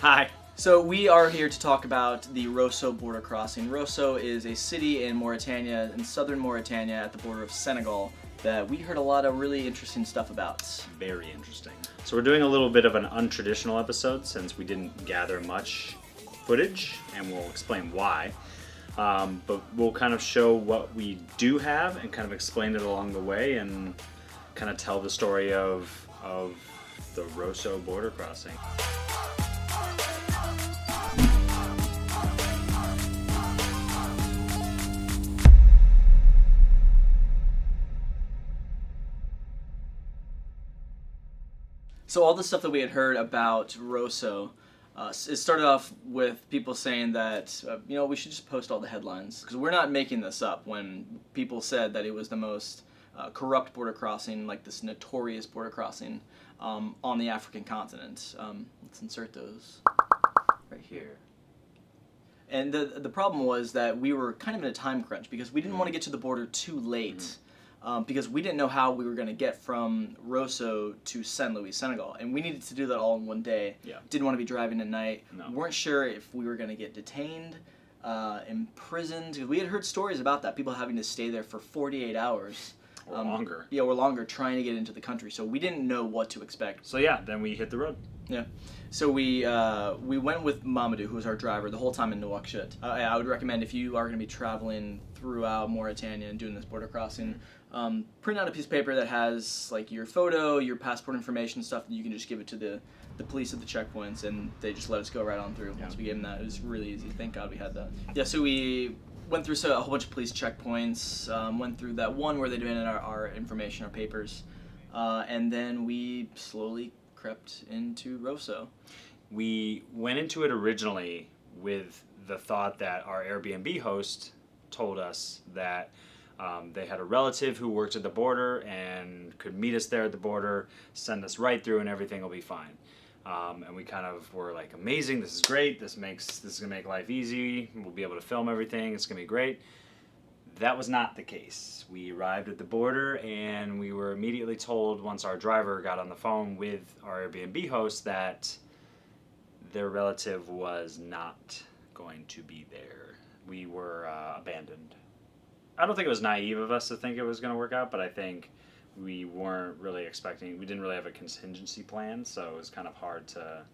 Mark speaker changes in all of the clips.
Speaker 1: Hi.
Speaker 2: So we are here to talk about the Rosso border crossing. Rosso is a city in Mauritania, in southern Mauritania at the border of Senegal, that we heard a lot of really interesting stuff about.
Speaker 1: Very interesting. So we're doing a little bit of an untraditional episode since we didn't gather much footage, and we'll explain why. But we'll kind of show what we do have and kind of explain it along the way and kind of tell the story of the Rosso border crossing.
Speaker 2: So all the stuff that we had heard about Rosso, it started off with people saying that, we should just post all the headlines. Because we're not making this up when people said that it was the most corrupt border crossing, like this notorious border crossing on the African continent. Let's insert those right here. And the problem was that we were kind of in a time crunch because we didn't want to get to the border too late. Because we didn't know how we were going to get from Rosso to Saint Louis, Senegal. And we needed to do that all in one day.
Speaker 1: Yeah.
Speaker 2: Didn't want to be driving at night.
Speaker 1: No.
Speaker 2: Weren't sure if we were going to get detained, imprisoned. We had heard stories about that, people having to stay there for 48 hours.
Speaker 1: Or longer.
Speaker 2: Yeah, or longer, trying to get into the country. So we didn't know what to expect.
Speaker 1: So yeah, then we hit the road.
Speaker 2: Yeah. So we went with Mamadou, who was our driver, the whole time in Nouakchott. I would recommend if you are going to be traveling throughout Mauritania and doing this border crossing, print out a piece of paper that has like your photo, your passport information, stuff that you can just give it to the police at the checkpoints, and they just let us go right on through. Once we gave them that, it was really easy. Thank God we had that. Yeah, so we went through a whole bunch of police checkpoints, went through that one where they demanded our information, our papers, and then we slowly crept into Rosso.
Speaker 1: We went into it originally with the thought that our Airbnb host told us that they had a relative who worked at the border and could meet us there at the border, send us right through, and everything will be fine. And we kind of were like, amazing, this is great, this is gonna make life easy, we'll be able to film everything, it's gonna be great. That was not the case. We arrived at the border and we were immediately told once our driver got on the phone with our Airbnb host that their relative was not going to be there. We were abandoned. I don't think it was naive of us to think it was going to work out, but I think we weren't really expecting, we didn't really have a contingency plan, so it was kind of hard to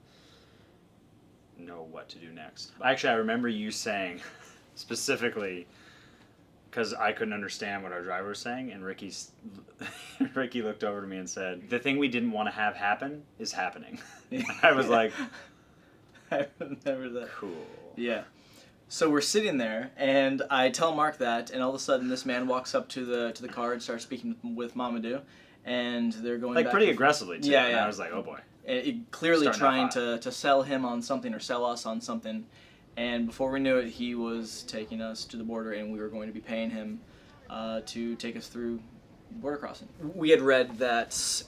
Speaker 1: know what to do next. Actually, I remember you saying specifically, because I couldn't understand what our driver was saying, and Ricky looked over to me and said, the thing we didn't want to have happen is happening. I was like,
Speaker 2: I remember that.
Speaker 1: Cool.
Speaker 2: Yeah. So we're sitting there, and I tell Mark that, and all of a sudden this man walks up to the car and starts speaking with Mamadou, and they're going
Speaker 1: like
Speaker 2: back
Speaker 1: pretty aggressively too.
Speaker 2: Yeah,
Speaker 1: and
Speaker 2: yeah.
Speaker 1: I was like, oh boy.
Speaker 2: Clearly trying
Speaker 1: Starting
Speaker 2: to sell him on something or sell us on something. And before we knew it, he was taking us to the border, and we were going to be paying him to take us through border crossing. We had read that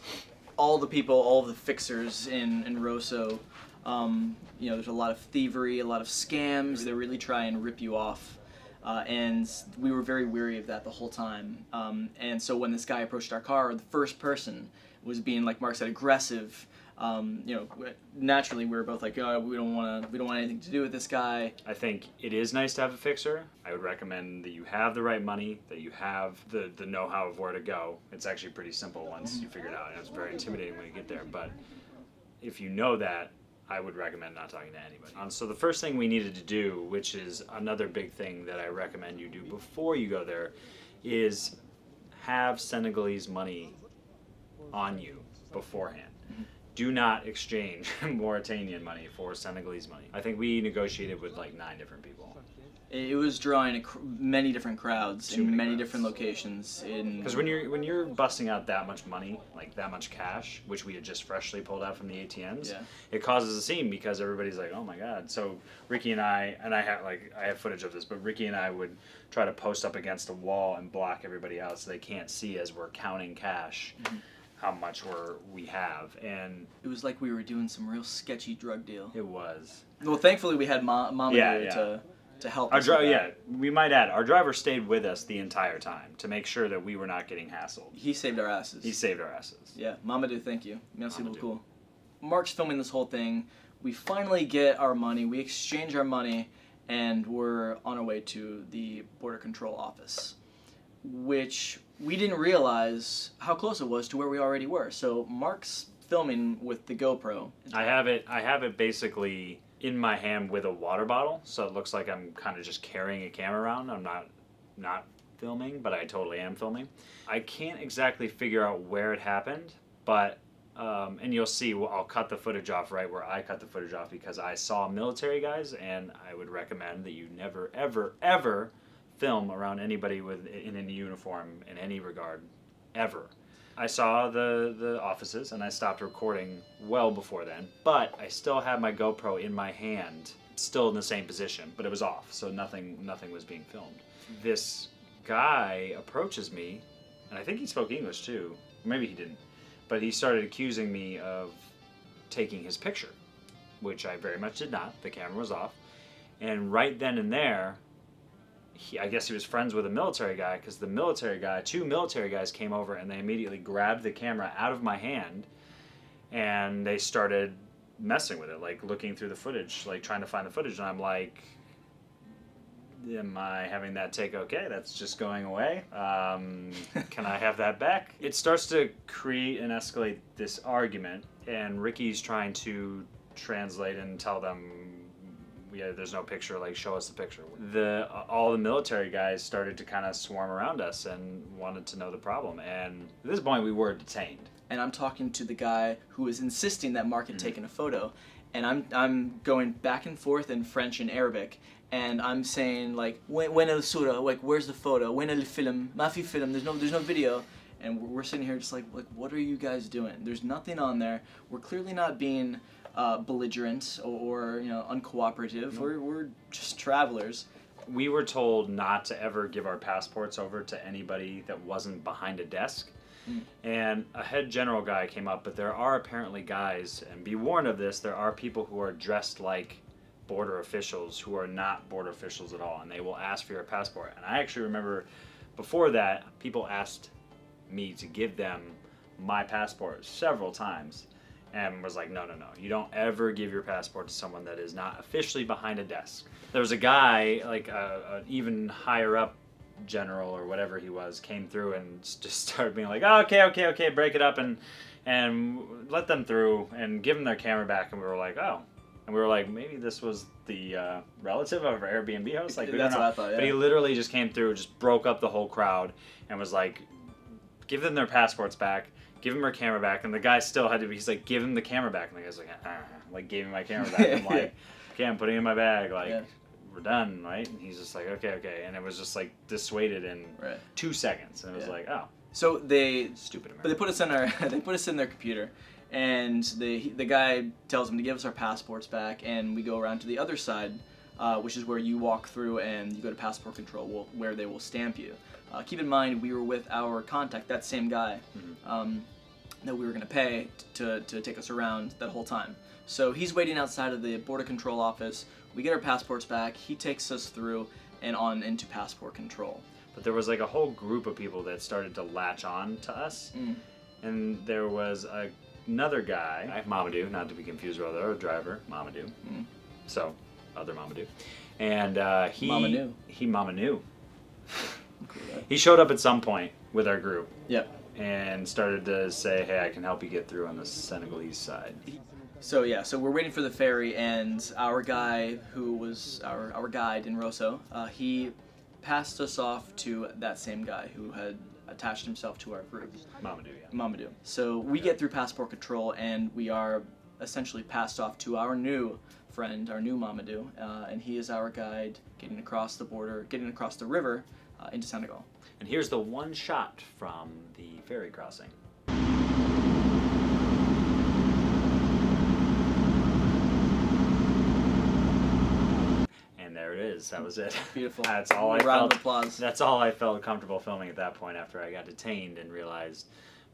Speaker 2: all the people, all the fixers in Rosso, there's a lot of thievery, a lot of scams. They really try and rip you off. And we were very weary of that the whole time. And so when this guy approached our car, the first person was being, like Mark said, aggressive. Naturally we were both like, oh, we don't want anything to do with this guy.
Speaker 1: I think it is nice to have a fixer. I would recommend that you have the right money, that you have the know-how of where to go. It's actually pretty simple once you figure it out, and it's very intimidating when you get there, but if you know that, I would recommend not talking to anybody. So the first thing we needed to do, which is another big thing that I recommend you do before you go there, is have Senegalese money on you beforehand. Do not exchange Mauritanian money for Senegalese money. I think we negotiated with like 9 different people.
Speaker 2: It was drawing many different crowds in many different locations.
Speaker 1: Because when you're busting out that much money, like that much cash, which we had just freshly pulled out from the ATMs, it causes a scene because everybody's like, oh my God. So Ricky and I have footage of this, but Ricky and I would try to post up against a wall and block everybody out so they can't see as we're counting cash. How much we have, and
Speaker 2: it was like we were doing some real sketchy drug deal.
Speaker 1: It was.
Speaker 2: Well, thankfully we had Mama to help us.
Speaker 1: We might add, our driver stayed with us the entire time to make sure that we were not getting hassled.
Speaker 2: He saved our asses.
Speaker 1: He saved our asses.
Speaker 2: Yeah, Mamadou, thank you. Merci
Speaker 1: Mamadou.
Speaker 2: beaucoup. Mark's filming this whole thing. We finally get our money, we exchange our money, and we're on our way to the border control office, which we didn't realize how close it was to where we already were. So Mark's filming with the GoPro.
Speaker 1: I have it basically in my hand with a water bottle, so it looks like I'm kind of just carrying a camera around. I'm not filming, but I totally am filming. I can't exactly figure out where it happened, but and you'll see, I'll cut the footage off right where I cut the footage off, because I saw military guys, and I would recommend that you never, ever, ever film around anybody in any uniform in any regard, ever. I saw the offices, and I stopped recording well before then, but I still had my GoPro in my hand, still in the same position, but it was off, so nothing was being filmed. This guy approaches me, and I think he spoke English too, maybe he didn't, but he started accusing me of taking his picture, which I very much did not. The camera was off, and right then and there, I guess he was friends with a military guy, because the military guy, 2 military guys came over, and they immediately grabbed the camera out of my hand, and they started messing with it, like looking through the footage, like trying to find the footage, and I'm like, am I having that take okay? That's just going away. Can I have that back? It starts to create and escalate this argument, and Ricky's trying to translate and tell them, yeah, there's no picture, like show us the picture. All the military guys started to kind of swarm around us and wanted to know the problem, and at this point we were detained.
Speaker 2: And I'm talking to the guy who was insisting that Mark had taken a photo, and I'm going back and forth in French and Arabic, and I'm saying like, when el sura, like where's the photo? When el film? Mafi film. There's no video. And we're sitting here just like what are you guys doing? There's nothing on there. We're clearly not being belligerent or uncooperative. We're just travelers.
Speaker 1: We were told not to ever give our passports over to anybody that wasn't behind a desk. And a head general guy came up, but there are apparently guys, and be warned of this, there are people who are dressed like border officials who are not border officials at all, and they will ask for your passport. And I actually remember before that, people asked me to give them my passport several times, and was like, no, you don't ever give your passport to someone that is not officially behind a desk. There was a guy, like an even higher up general or whatever he was, came through and just started being like, oh, okay, break it up and let them through and give them their camera back. And we were like, oh. And we were like, maybe this was the relative of our Airbnb host? Like, we
Speaker 2: That's
Speaker 1: don't know.
Speaker 2: what I thought, yeah.
Speaker 1: But he literally just came through, just broke up the whole crowd, and was like, give them their passports back, give them her camera back. And the guy still had to be, he's like, give him the camera back. And the guy's like gave me my camera back. I'm like, okay, I'm putting it in my bag. Like, we're done, right? And he's just like, okay. And it was just like dissuaded in 2 seconds. And it was like, oh.
Speaker 2: So
Speaker 1: Stupid American.
Speaker 2: But they put us in their computer, and the guy tells them to give us our passports back, and we go around to the other side, which is where you walk through and you go to passport control, where they will stamp you. Keep in mind, we were with our contact, that same guy, that we were going to pay to take us around that whole time. So he's waiting outside of the border control office. We get our passports back. He takes us through and on into passport control.
Speaker 1: But there was like a whole group of people that started to latch on to us, and there was another guy, Mamadou, not to be confused with our driver, Mamadou. So, other Mamadou. And Mamadou. He showed up at some point with our group. Yep. And started to say, hey, I can help you get through on the Senegalese side.
Speaker 2: So we're waiting for the ferry, and our guy, who was our guide in Rosso, he passed us off to that same guy who had attached himself to our group. Mamadou. So we get through passport control, and we are essentially passed off to our new friend, our new Mamadou, and he is our guide getting across the border, getting across the river into Senegal.
Speaker 1: And here's the one shot from the ferry crossing. And there it is. That was it.
Speaker 2: Beautiful.
Speaker 1: That's all
Speaker 2: Round of applause.
Speaker 1: That's all I felt comfortable filming at that point after I got detained and realized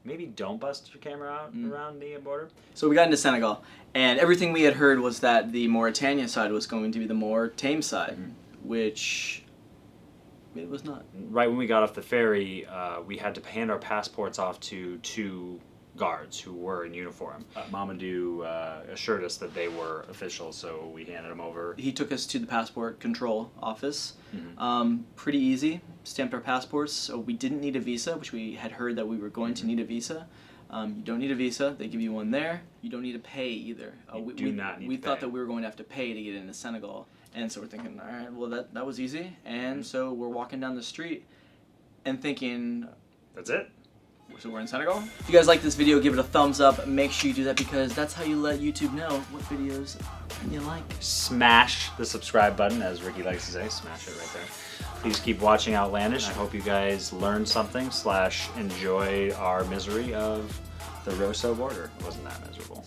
Speaker 1: maybe don't bust your camera out around the border.
Speaker 2: So we got into Senegal, and everything we had heard was that the Mauritania side was going to be the more tame side, which it was not.
Speaker 1: Right when we got off the ferry, we had to hand our passports off to guards who were in uniform. Mamadou assured us that they were officials, so we handed them over.
Speaker 2: He took us to the passport control office.
Speaker 1: Mm-hmm.
Speaker 2: Pretty easy. Stamped our passports, so we didn't need a visa, which we had heard that we were going to need a visa. You don't need a visa. They give you one there. You don't need to pay either.
Speaker 1: You do not need
Speaker 2: we
Speaker 1: to
Speaker 2: thought
Speaker 1: pay.
Speaker 2: that we were going to have to pay to get into Senegal. And so we're thinking, all right, well, that was easy. And so we're walking down the street and thinking,
Speaker 1: That's it?
Speaker 2: so we're in Senegal? If you guys like this video, give it a thumbs up. Make sure you do that because that's how you let YouTube know what videos you like.
Speaker 1: Smash the subscribe button, as Ricky likes to say. Smash it right there. Please keep watching Outlandish. I hope you guys learned something / enjoy our misery of the Rosso border. It wasn't that miserable.